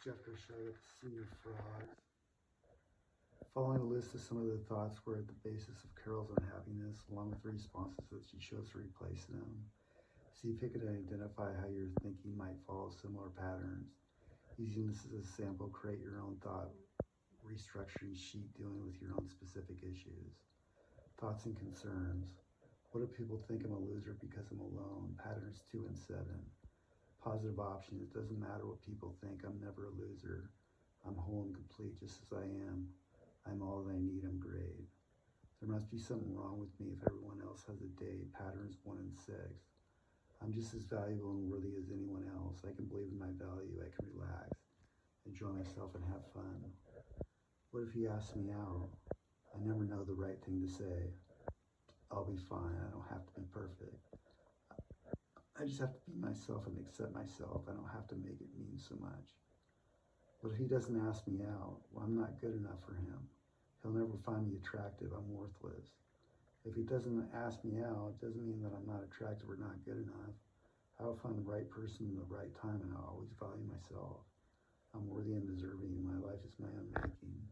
Jeff Cochell at the Senior Frogs. Following a list of some of the thoughts were at the basis of Carol's unhappiness, along with the responses that she chose to replace them. See if you could identify how your thinking might follow similar patterns. Using this as a sample, create your own thought restructuring sheet dealing with your own specific issues. Thoughts and concerns. What do people think I'm a loser because I'm alone? Patterns 2 and 7. Positive options. It doesn't matter what people think. I'm never a loser. I'm whole and complete just as I am. I'm all that I need. I'm great. There must be something wrong with me if everyone else has a day. Patterns 1 and 6. I'm just as valuable and worthy as anyone else. I can believe in my value. I can relax, enjoy myself, and have fun. What if he asks me out? I never know the right thing to say. I'll be fine. I don't have to be perfect. I just have to be myself and accept myself. I don't have to make it mean so much. What if he doesn't ask me out? Well, I'm not good enough for him. He'll never find me attractive. I'm worthless. If he doesn't ask me out, it doesn't mean that I'm not attractive or not good enough. I will find the right person in the right time, and I'll always value myself. I'm worthy and deserving. My life is my own making.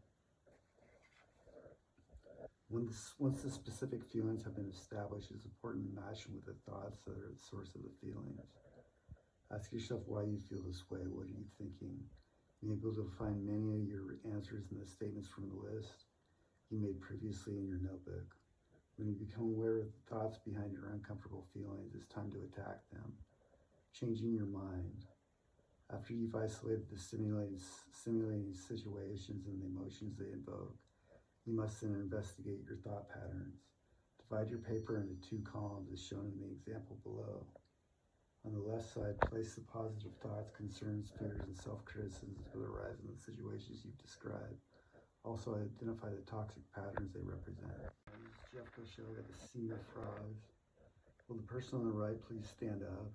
Once the specific feelings have been established, it's important to match them with the thoughts that are the source of the feelings. Ask yourself why you feel this way. What are you thinking? You'll be able to find many of your answers in the statements from the list you made previously in your notebook. When you become aware of the thoughts behind your uncomfortable feelings, it's time to attack them. Changing your mind. After you've isolated the stimulating situations and the emotions they invoke, you must then investigate your thought patterns. Divide your paper into 2 columns as shown in the example below. On the left side, place the positive thoughts, concerns, fears, and self-criticisms that arise in the situations you've described. Also, identify the toxic patterns they represent. This is Jeff Cochell at the Senior Frogs. Will the person on the right please stand up?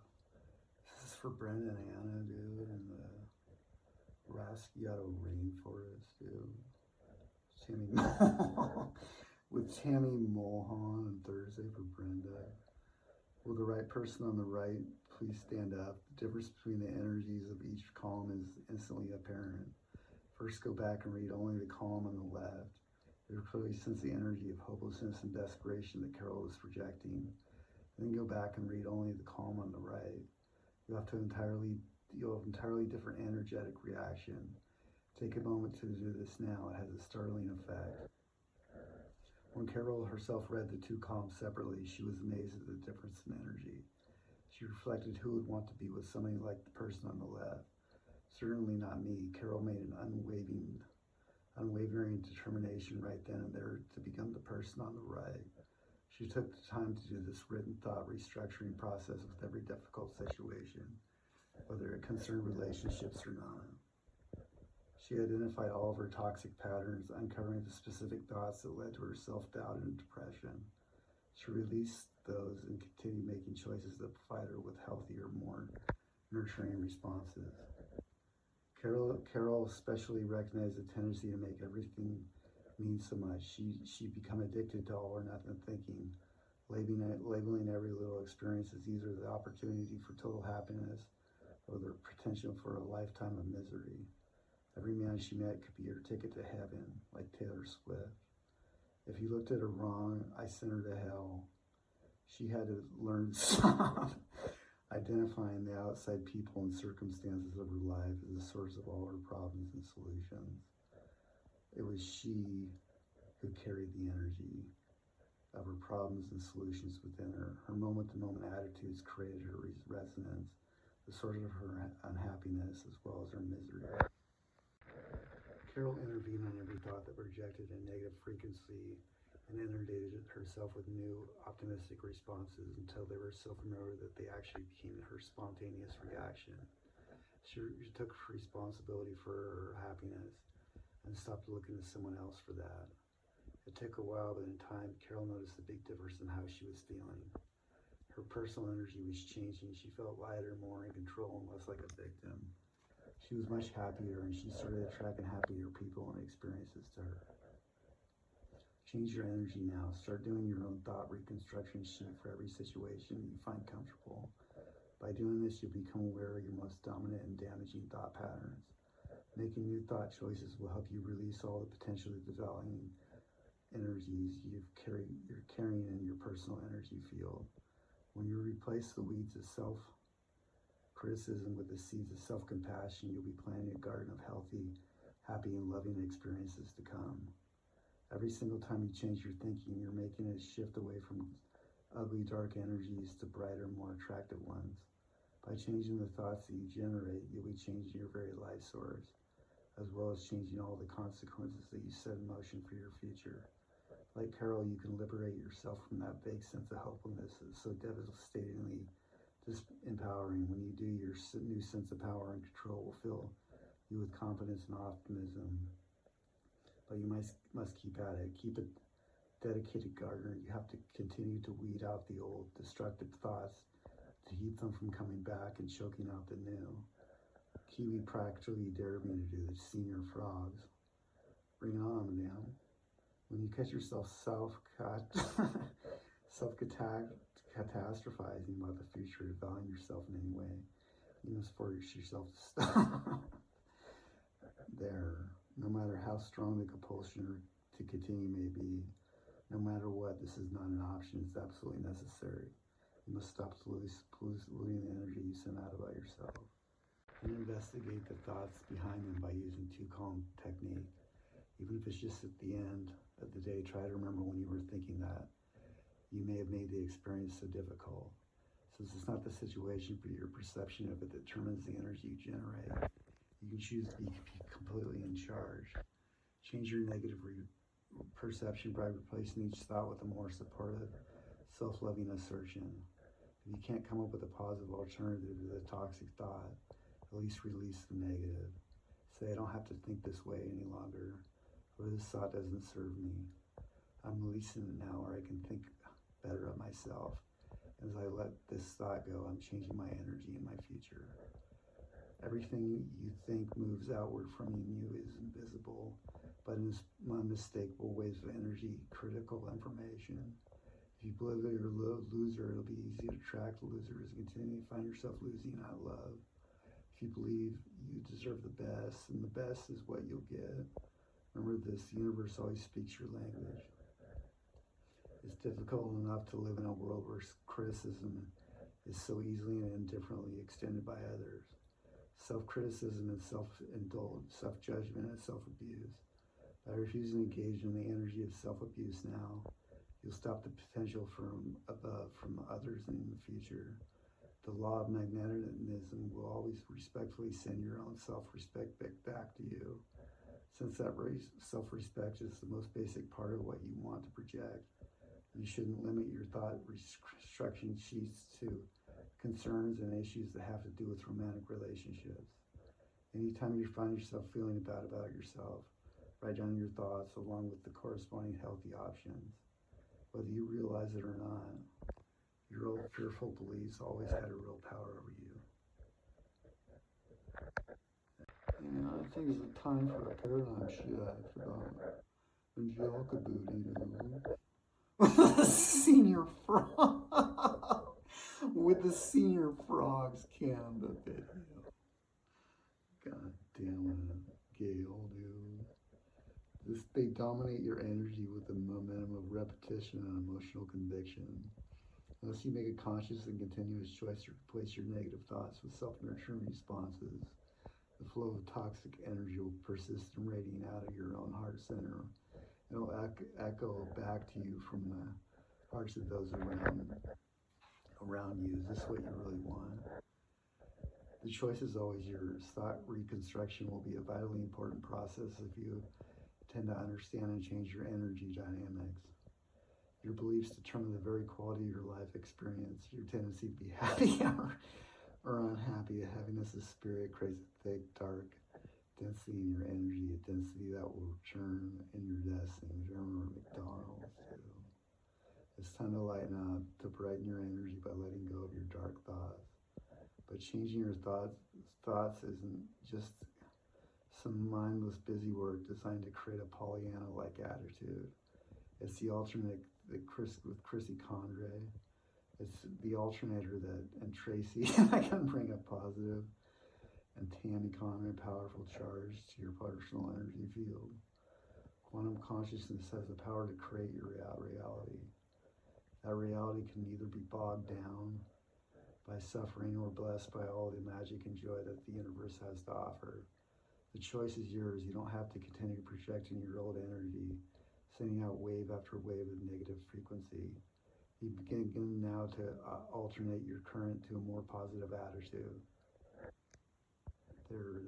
This is for Brenda and Anna, dude, in the Rasciato Rainforest, dude. With Tammy Mulholland on Thursday for Brenda. Will the right person on the right please stand up? The difference between the energies of each column is instantly apparent. First, go back and read only the column on the left. You'll clearly sense the energy of hopelessness and desperation that Carol is projecting. Then go back and read only the column on the right. You'll have entirely different energetic reaction. Take a moment to do this now. It has a startling effect. When Carol herself read the 2 columns separately, she was amazed at the difference in energy. She reflected who would want to be with somebody like the person on the left. Certainly not me. Carol made an unwavering determination right then and there to become the person on the right. She took the time to do this written thought restructuring process with every difficult situation, whether it concerned relationships or not. She identified all of her toxic patterns, uncovering the specific thoughts that led to her self-doubt and depression. She released those and continued making choices that provide her with healthier, more nurturing responses. Carol especially recognized the tendency to make everything mean so much. She'd become addicted to all or nothing thinking, labeling every little experience as either the opportunity for total happiness or the potential for a lifetime of misery. Every man she met could be her ticket to heaven, like Taylor Swift. If he looked at her wrong, I sent her to hell. She had to learn to stop identifying the outside people and circumstances of her life as the source of all her problems and solutions. It was she who carried the energy of her problems and solutions within her. Her moment-to-moment attitudes created her resonance, the source of her unhappiness as well as her misery. Carol intervened on every thought that projected a negative frequency and inundated herself with new optimistic responses until they were so familiar that they actually became her spontaneous reaction. She took responsibility for her happiness and stopped looking to someone else for that. It took a while, but in time, Carol noticed a big difference in how she was feeling. Her personal energy was changing. She felt lighter, more in control, and less like a victim. She was much happier, and she started attracting happier people and experiences to her. Change your energy now. Start doing your own thought reconstruction sheet for every situation you find comfortable. By doing this, you'll become aware of your most dominant and damaging thought patterns. Making new thought choices will help you release all the potentially developing energies you're carrying in your personal energy field. When you replace the weeds of self-criticism with the seeds of self-compassion, you'll be planting a garden of healthy, happy, and loving experiences to come. Every single time you change your thinking, you're making a shift away from ugly, dark energies to brighter, more attractive ones. By changing the thoughts that you generate, you'll be changing your very life source, as well as changing all the consequences that you set in motion for your future. Like Carol, you can liberate yourself from that vague sense of helplessness that's so devastatingly disempowering. When you do, your new sense of power and control will fill you with confidence and optimism. But you must keep at it. Keep a dedicated gardener. You have to continue to weed out the old destructive thoughts to keep them from coming back and choking out the new. Kiwi practically dared me to do the senior frogs. Bring it on, man. When you catch yourself self-catastrophizing about the future, valuing yourself in any way, you must force yourself to stop there. No matter how strong the compulsion to continue may be, no matter what, this is not an option. It's absolutely necessary. You must stop polluting the energy you send out about yourself. And investigate the thoughts behind them by using two-column technique. Even if it's just at the end of the day, try to remember when you were thinking that you may have made the experience so difficult. Since it's not the situation, but your perception of it that determines the energy you generate. You can choose to be completely in charge. Change your negative perception by replacing each thought with a more supportive, self-loving assertion. If you can't come up with a positive alternative to the toxic thought, at least release the negative. Say, I don't have to think this way any longer, or this thought doesn't serve me. I'm releasing it now, or I can think better of myself. As I let this thought go, I'm changing my energy and my future. Everything you think moves outward from you is invisible, but in unmistakable waves of energy, critical information. If you believe that you're a loser, it'll be easy to attract losers and continue to find yourself losing out love. If you believe you deserve the best, and the best is what you'll get. Remember this, the universe always speaks your language. It's difficult enough to live in a world where criticism is so easily and indifferently extended by others. Self-criticism and self-indulgence, self-judgment and self-abuse. By refusing to engage in the energy of self-abuse now, you'll stop the potential from others in the future. The law of magnetism will always respectfully send your own self-respect back to you. Since that self-respect is the most basic part of what you want to project, you shouldn't limit your thought instruction sheets to concerns and issues that have to do with romantic relationships. Anytime you find yourself feeling bad about yourself, write down your thoughts along with the corresponding healthy options. Whether you realize it or not, your old fearful beliefs always had a real power over you. And I think it's a time for a paradigm shift about Angelica Booty with the senior frog. With the senior frogs Canada video. God damn it, Gail, dude. They dominate your energy with the momentum of repetition and emotional conviction. Unless you make a conscious and continuous choice to replace your negative thoughts with self-nurturing responses, the flow of toxic energy will persist in radiating out of your own heart center. It'll echo back to you from the hearts of those around you. Is this what you really want? The choice is always yours. Thought reconstruction will be a vitally important process if you tend to understand and change your energy dynamics. Your beliefs determine the very quality of your life experience. Your tendency to be happy or unhappy. Heaviness of spirit creates a thick, dark density in your energy, a density that will return in your destiny. Remember McDonald's too. It's time to lighten up, to brighten your energy by letting go of your dark thoughts. But changing your thoughts isn't just some mindless busy work designed to create a Pollyanna-like attitude. It's the alternate with Chrissy Condre. It's the alternator and Tracy, I can bring up positive and Tamicon, a powerful charge to your personal energy field. Quantum consciousness has the power to create your reality. That reality can either be bogged down by suffering or blessed by all the magic and joy that the universe has to offer. The choice is yours. You don't have to continue projecting your old energy, sending out wave after wave of negative frequency. You begin now to alternate your current to a more positive attitude. There,